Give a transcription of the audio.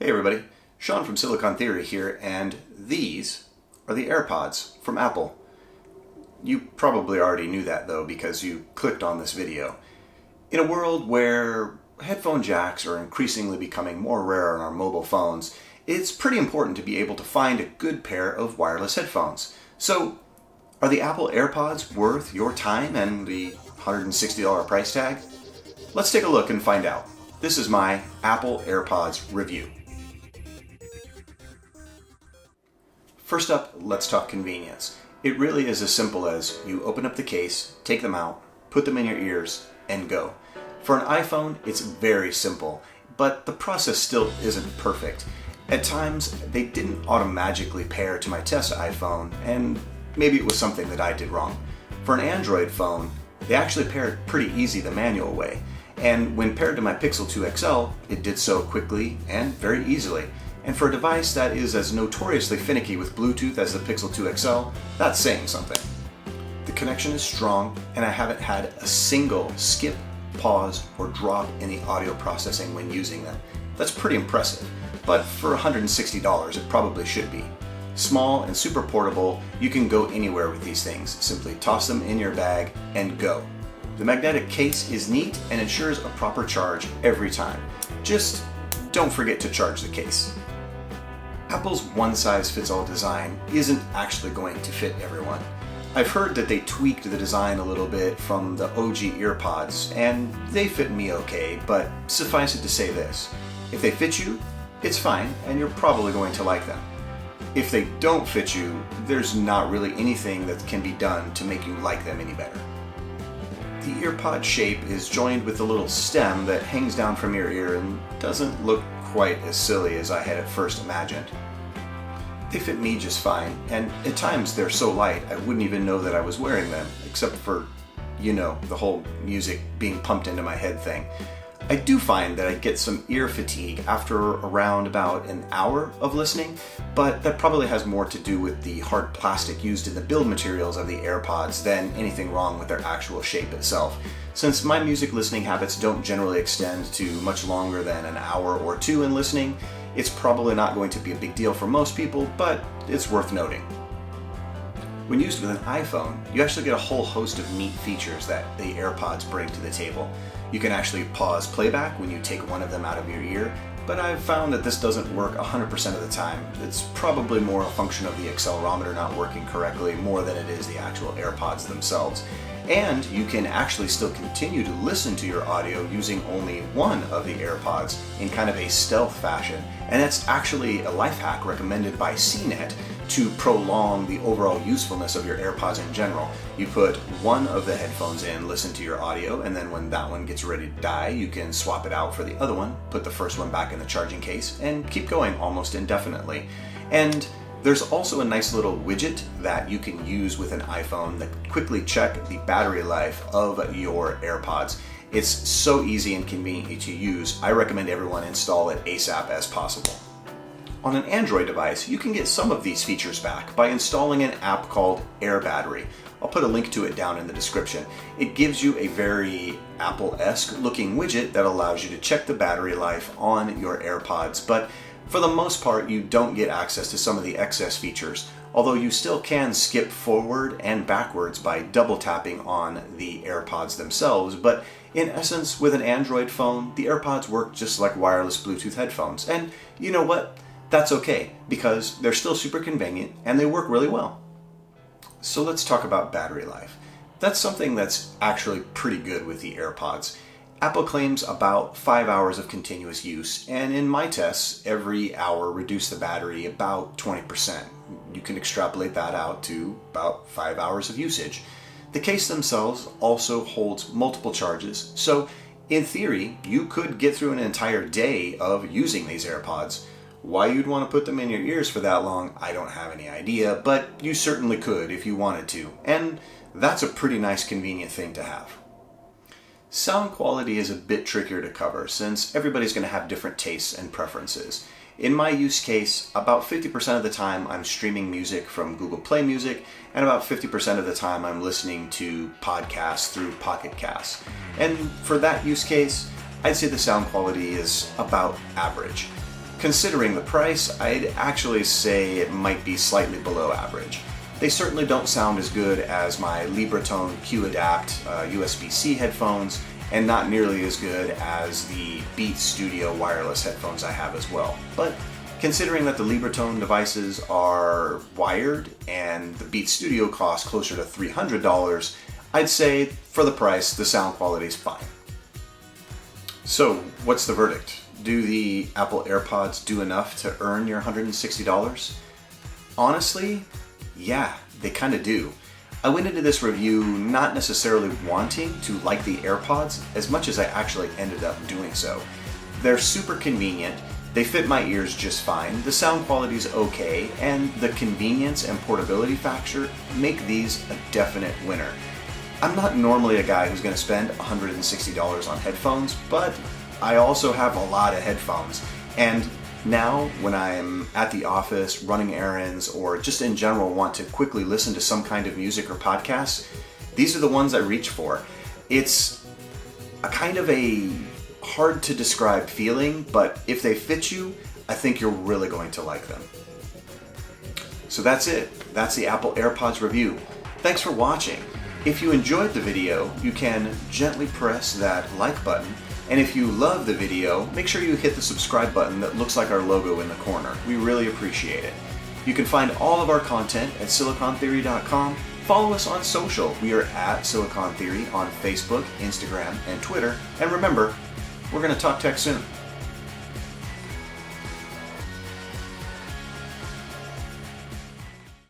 Hey everybody, Sean from Silicon Theory here, and these are the AirPods from Apple. You probably already knew that though because you clicked on this video. In a world where headphone jacks are increasingly becoming more rare on our mobile phones, it's pretty important to be able to find a good pair of wireless headphones. So, are the Apple AirPods worth your time and the $160 price tag? Let's take a look and find out. This is my Apple AirPods review. First up, let's talk convenience. It really is as simple as you open up the case, take them out, put them in your ears, and go. For an iPhone, it's very simple, but the process still isn't perfect. At times, they didn't automatically pair to my test iPhone, and maybe it was something that I did wrong. For an Android phone, they actually paired pretty easy the manual way, and when paired to my Pixel 2 XL, it did so quickly and very easily. And for a device that is as notoriously finicky with Bluetooth as the Pixel 2 XL, that's saying something. The connection is strong, and I haven't had a single skip, pause, or drop in the audio processing when using them. That's pretty impressive, but for $160 it probably should be. Small and super portable, you can go anywhere with these things. Simply toss them in your bag and go. The magnetic case is neat and ensures a proper charge every time. Just don't forget to charge the case. Apple's one-size-fits-all design isn't actually going to fit everyone. I've heard that they tweaked the design a little bit from the OG EarPods, and they fit me okay, but suffice it to say this. If they fit you, it's fine, and you're probably going to like them. If they don't fit you, there's not really anything that can be done to make you like them any better. The EarPod shape is joined with a little stem that hangs down from your ear and doesn't look quite as silly as I had at first imagined. They fit me just fine, and at times they're so light I wouldn't even know that I was wearing them, except for, the whole music being pumped into my head thing. I do find that I get some ear fatigue after around about an hour of listening, but that probably has more to do with the hard plastic used in the build materials of the AirPods than anything wrong with their actual shape itself. Since my music listening habits don't generally extend to much longer than an hour or two in listening, it's probably not going to be a big deal for most people, but it's worth noting. When used with an iPhone, you actually get a whole host of neat features that the AirPods bring to the table. You can actually pause playback when you take one of them out of your ear, but I've found that this doesn't work 100% of the time. It's probably more a function of the accelerometer not working correctly more than it is the actual AirPods themselves. And you can actually still continue to listen to your audio using only one of the AirPods in kind of a stealth fashion. And that's actually a life hack recommended by CNET to prolong the overall usefulness of your AirPods in general. You put one of the headphones in, listen to your audio, and then when that one gets ready to die, you can swap it out for the other one, put the first one back in the charging case, and keep going almost indefinitely. And there's also a nice little widget that you can use with an iPhone that quickly check the battery life of your AirPods. It's so easy and convenient to use. I recommend everyone install it ASAP as possible. On an Android device, you can get some of these features back by installing an app called AirBattery. I'll put a link to it down in the description. It gives you a very Apple-esque looking widget that allows you to check the battery life on your AirPods, but for the most part, you don't get access to some of the excess features, although you still can skip forward and backwards by double tapping on the AirPods themselves. But in essence, with an Android phone, the AirPods work just like wireless Bluetooth headphones. And you know what? That's okay, because they're still super convenient and they work really well. So let's talk about battery life. That's something that's actually pretty good with the AirPods. Apple claims about 5 hours of continuous use, and in my tests, every hour reduced the battery about 20%. You can extrapolate that out to about 5 hours of usage. The case themselves also holds multiple charges, so in theory, you could get through an entire day of using these AirPods. Why you'd want to put them in your ears for that long, I don't have any idea, but you certainly could if you wanted to, and that's a pretty nice convenient thing to have. Sound quality is a bit trickier to cover since everybody's going to have different tastes and preferences. In my use case, about 50% of the time I'm streaming music from Google Play Music, and about 50% of the time I'm listening to podcasts through Pocket Casts. And for that use case, I'd say the sound quality is about average. Considering the price, I'd actually say it might be slightly below average. They certainly don't sound as good as my Libratone Q-Adapt USB-C headphones, and not nearly as good as the Beats Studio wireless headphones I have as well. But considering that the Libratone devices are wired and the Beats Studio costs closer to $300, I'd say for the price, the sound quality is fine. So, what's the verdict? Do the Apple AirPods do enough to earn your $160? Honestly, yeah, they kind of do. I went into this review not necessarily wanting to like the AirPods as much as I actually ended up doing so. They're super convenient, they fit my ears just fine, the sound quality is okay, and the convenience and portability factor make these a definite winner. I'm not normally a guy who's going to spend $160 on headphones, but I also have a lot of headphones, and now when I'm at the office, running errands, or just in general want to quickly listen to some kind of music or podcast, these are the ones I reach for. It's a kind of a hard to describe feeling, but if they fit you, I think you're really going to like them. So that's it. That's the Apple AirPods review. Thanks for watching. If you enjoyed the video, you can gently press that like button. And if you love the video, make sure you hit the subscribe button that looks like our logo in the corner. We really appreciate it. You can find all of our content at silicontheory.com. Follow us on social. We are at Silicon Theory on Facebook, Instagram, and Twitter. And remember, we're going to talk tech soon.